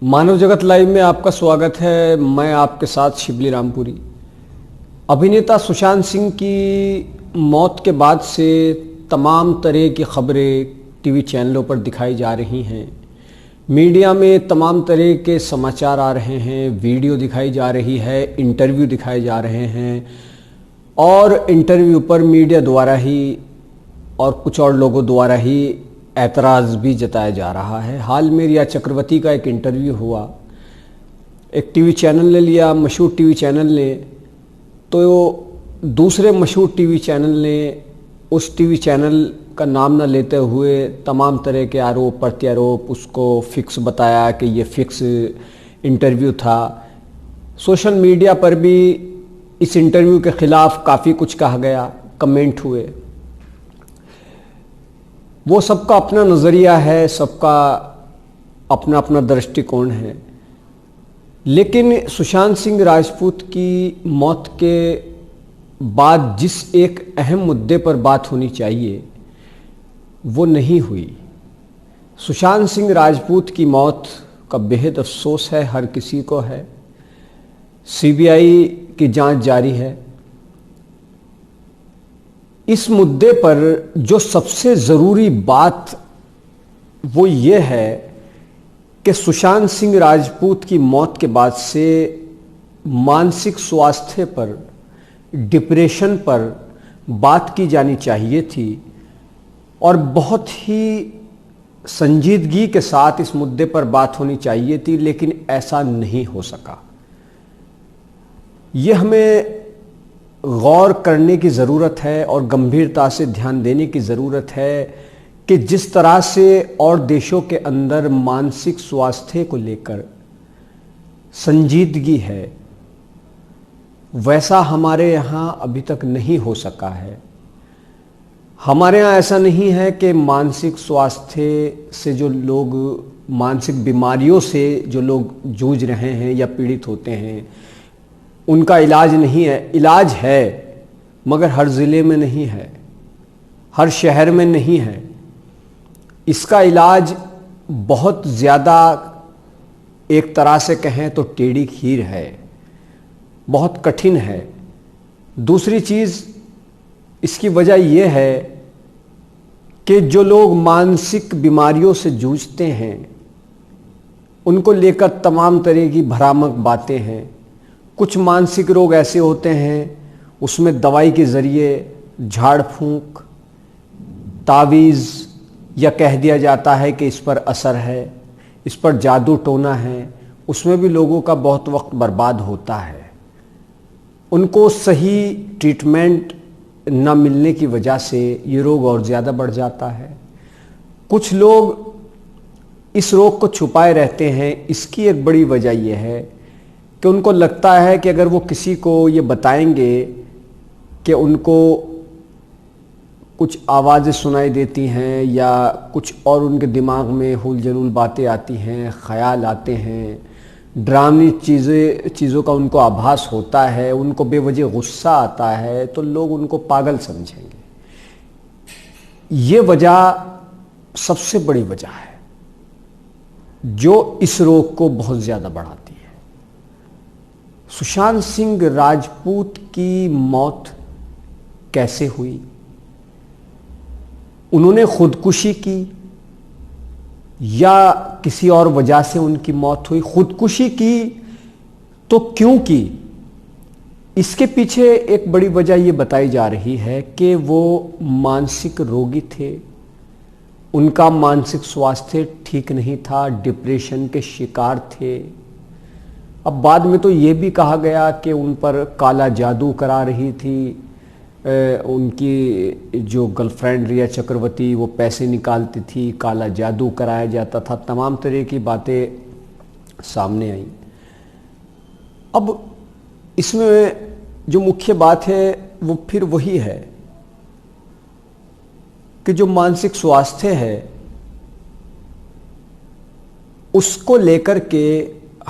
मानव जगत लाइव में आपका स्वागत है। मैं आपके साथ शिबली रामपुरी। अभिनेता सुशांत सिंह की मौत के बाद से तमाम तरह की खबरें टीवी चैनलों पर दिखाई जा रही हैं। मीडिया में तमाम तरह के समाचार आ रहे हैं, वीडियो दिखाई जा रही है, इंटरव्यू दिखाए जा रहे हैं और इंटरव्यू पर मीडिया द्वारा ही और कुछ और लोगों द्वारा ही ऐतराज़ भी जताया जा रहा है। हाल में रिया चक्रवर्ती का एक इंटरव्यू हुआ, एक टीवी चैनल ने लिया, मशहूर टीवी चैनल ने, तो दूसरे मशहूर टीवी चैनल ने उस टीवी चैनल का नाम न लेते हुए तमाम तरह के आरोप प्रत्यारोप उसको फिक्स बताया कि ये फिक्स इंटरव्यू था। सोशल मीडिया पर भी इस इंटरव्यू के ख़िलाफ़ काफ़ी कुछ कहा गया, कमेंट हुए। वो सबका अपना नज़रिया है, सबका अपना अपना दृष्टिकोण है, लेकिन सुशांत सिंह राजपूत की मौत के बाद जिस एक अहम मुद्दे पर बात होनी चाहिए वो नहीं हुई। सुशांत सिंह राजपूत की मौत का बेहद अफसोस है, हर किसी को है। सीबीआई की जांच जारी है। इस मुद्दे पर जो सबसे ज़रूरी बात वो ये है कि सुशांत सिंह राजपूत की मौत के बाद से मानसिक स्वास्थ्य पर, डिप्रेशन पर बात की जानी चाहिए थी और बहुत ही संजीदगी के साथ इस मुद्दे पर बात होनी चाहिए थी, लेकिन ऐसा नहीं हो सका। ये हमें गौर करने की ज़रूरत है और गंभीरता से ध्यान देने की ज़रूरत है कि जिस तरह से और देशों के अंदर मानसिक स्वास्थ्य को लेकर संजीदगी है, वैसा हमारे यहाँ अभी तक नहीं हो सका है। हमारे यहाँ ऐसा नहीं है कि मानसिक स्वास्थ्य से जो लोग, मानसिक बीमारियों से जो लोग जूझ रहे हैं या पीड़ित होते हैं, उनका इलाज नहीं है। इलाज है मगर हर ज़िले में नहीं है, हर शहर में नहीं है। इसका इलाज बहुत ज़्यादा, एक तरह से कहें तो टेढ़ी खीर है, बहुत कठिन है। दूसरी चीज़ इसकी वजह यह है कि जो लोग मानसिक बीमारियों से जूझते हैं उनको लेकर तमाम तरह की भ्रामक बातें हैं। कुछ मानसिक रोग ऐसे होते हैं उसमें दवाई के ज़रिए, झाड़ फूंक, तावीज़ या कह दिया जाता है कि इस पर असर है, इस पर जादू टोना है, उसमें भी लोगों का बहुत वक्त बर्बाद होता है। उनको सही ट्रीटमेंट न मिलने की वजह से ये रोग और ज़्यादा बढ़ जाता है। कुछ लोग इस रोग को छुपाए रहते हैं। इसकी एक बड़ी वजह यह है कि उनको लगता है कि अगर वो किसी को ये बताएंगे कि उनको कुछ आवाज़ें सुनाई देती हैं या कुछ और उनके दिमाग में हुल जलूल बातें आती हैं, ख़याल आते हैं, ड्रामी चीज़ों का उनको आभास होता है, उनको बेवजह गुस्सा आता है, तो लोग उनको पागल समझेंगे। ये वजह सबसे बड़ी वजह है जो इस रोग को बहुत ज़्यादा बढ़ाती है। सुशांत सिंह राजपूत की मौत कैसे हुई? उन्होंने खुदकुशी की या किसी और वजह से उनकी मौत हुई? खुदकुशी की तो क्यों की? इसके पीछे एक बड़ी वजह ये बताई जा रही है कि वो मानसिक रोगी थे, उनका मानसिक स्वास्थ्य ठीक नहीं था, डिप्रेशन के शिकार थे। अब बाद में तो ये भी कहा गया कि उन पर काला जादू करा रही थी, उनकी जो गर्लफ्रेंड रिया चक्रवर्ती वो पैसे निकालती थी, काला जादू कराया जाता था। तमाम तरह की बातें सामने आई। अब इसमें जो मुख्य बात है वो फिर वही है कि जो मानसिक स्वास्थ्य है उसको लेकर के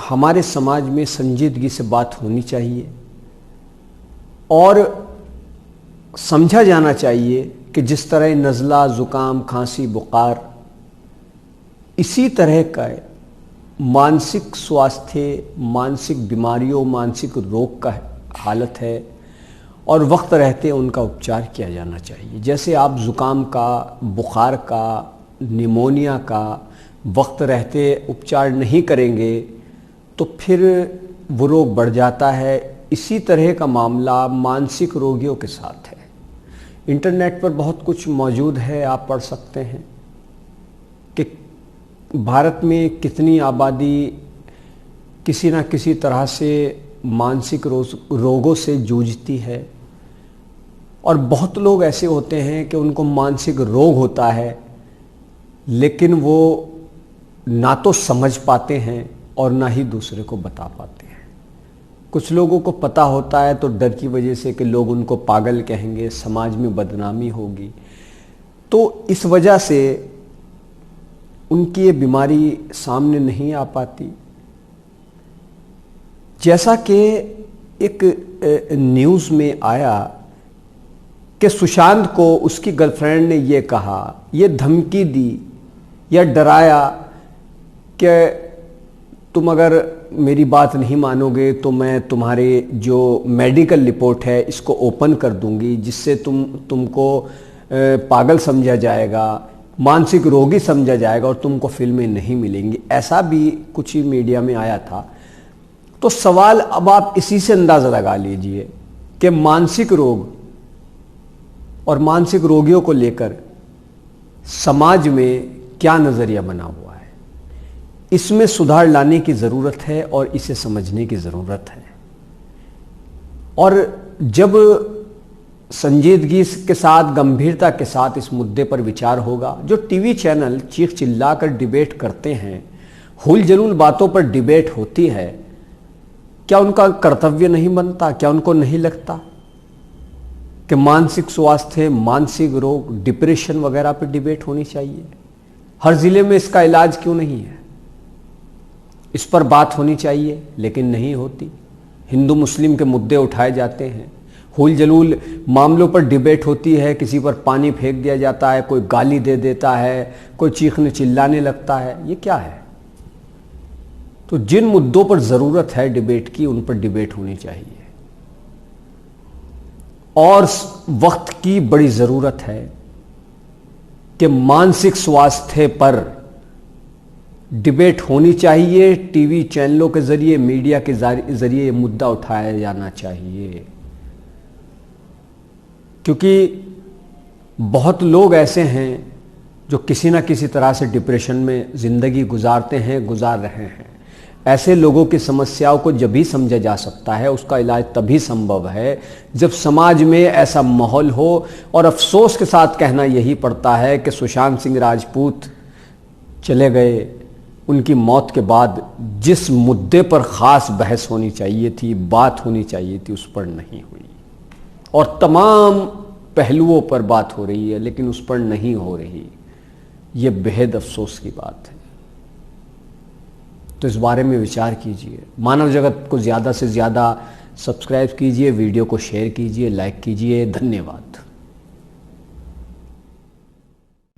हमारे समाज में संजीदगी से बात होनी चाहिए और समझा जाना चाहिए कि जिस तरह नज़ला, ज़ुकाम, खांसी, बुखार, इसी तरह का मानसिक स्वास्थ्य, मानसिक बीमारियों, मानसिक रोग का हालत है और वक्त रहते उनका उपचार किया जाना चाहिए। जैसे आप ज़ुकाम का, बुखार का, निमोनिया का वक्त रहते उपचार नहीं करेंगे तो फिर वो रोग बढ़ जाता है। इसी तरह का मामला मानसिक रोगियों के साथ है। इंटरनेट पर बहुत कुछ मौजूद है, आप पढ़ सकते हैं कि भारत में कितनी आबादी किसी न किसी तरह से मानसिक रोगों से जूझती है और बहुत लोग ऐसे होते हैं कि उनको मानसिक रोग होता है लेकिन वो ना तो समझ पाते हैं और ना ही दूसरे को बता पाते हैं। कुछ लोगों को पता होता है तो डर की वजह से कि लोग उनको पागल कहेंगे, समाज में बदनामी होगी, तो इस वजह से उनकी ये बीमारी सामने नहीं आ पाती। जैसा कि एक न्यूज़ में आया कि सुशांत को उसकी गर्लफ्रेंड ने ये कहा, ये धमकी दी या डराया कि तुम अगर मेरी बात नहीं मानोगे तो मैं तुम्हारे जो मेडिकल रिपोर्ट है इसको ओपन कर दूंगी, जिससे तुमको पागल समझा जाएगा, मानसिक रोगी समझा जाएगा और तुमको फिल्में नहीं मिलेंगी। ऐसा भी कुछ ही मीडिया में आया था। तो सवाल अब आप इसी से अंदाज़ा लगा लीजिए कि मानसिक रोग और मानसिक रोगियों को लेकर समाज में क्या नज़रिया बना हुआ है। इसमें सुधार लाने की ज़रूरत है और इसे समझने की ज़रूरत है। और जब संजीदगी के साथ, गंभीरता के साथ इस मुद्दे पर विचार होगा, जो टीवी चैनल चीख चिल्लाकर डिबेट करते हैं, हुल जलूल बातों पर डिबेट होती है, क्या उनका कर्तव्य नहीं बनता? क्या उनको नहीं लगता कि मानसिक स्वास्थ्य, मानसिक रोग, डिप्रेशन वगैरह पर डिबेट होनी चाहिए? हर जिले में इसका इलाज क्यों नहीं है? इस पर बात होनी चाहिए लेकिन नहीं होती। हिंदू मुस्लिम के मुद्दे उठाए जाते हैं, हुल जलूल मामलों पर डिबेट होती है, किसी पर पानी फेंक दिया जाता है, कोई गाली दे देता है, कोई चीखने चिल्लाने लगता है। ये क्या है? तो जिन मुद्दों पर ज़रूरत है डिबेट की, उन पर डिबेट होनी चाहिए। और वक्त की बड़ी ज़रूरत है कि मानसिक स्वास्थ्य पर डिबेट होनी चाहिए। टीवी चैनलों के ज़रिए, मीडिया के ज़रिए ये मुद्दा उठाया जाना चाहिए, क्योंकि बहुत लोग ऐसे हैं जो किसी न किसी तरह से डिप्रेशन में ज़िंदगी गुजारते हैं, गुजार रहे हैं। ऐसे लोगों की समस्याओं को जब भी समझा जा सकता है, उसका इलाज तभी संभव है जब समाज में ऐसा माहौल हो। और अफसोस के साथ कहना यही पड़ता है कि सुशांत सिंह राजपूत चले गए, उनकी मौत के बाद जिस मुद्दे पर ख़ास बहस होनी चाहिए थी, बात होनी चाहिए थी, उस पर नहीं हुई। और तमाम पहलुओं पर बात हो रही है लेकिन उस पर नहीं हो रही। ये बेहद अफसोस की बात है। तो इस बारे में विचार कीजिए। मानव जगत को ज़्यादा से ज़्यादा सब्सक्राइब कीजिए, वीडियो को शेयर कीजिए, लाइक कीजिए। धन्यवाद।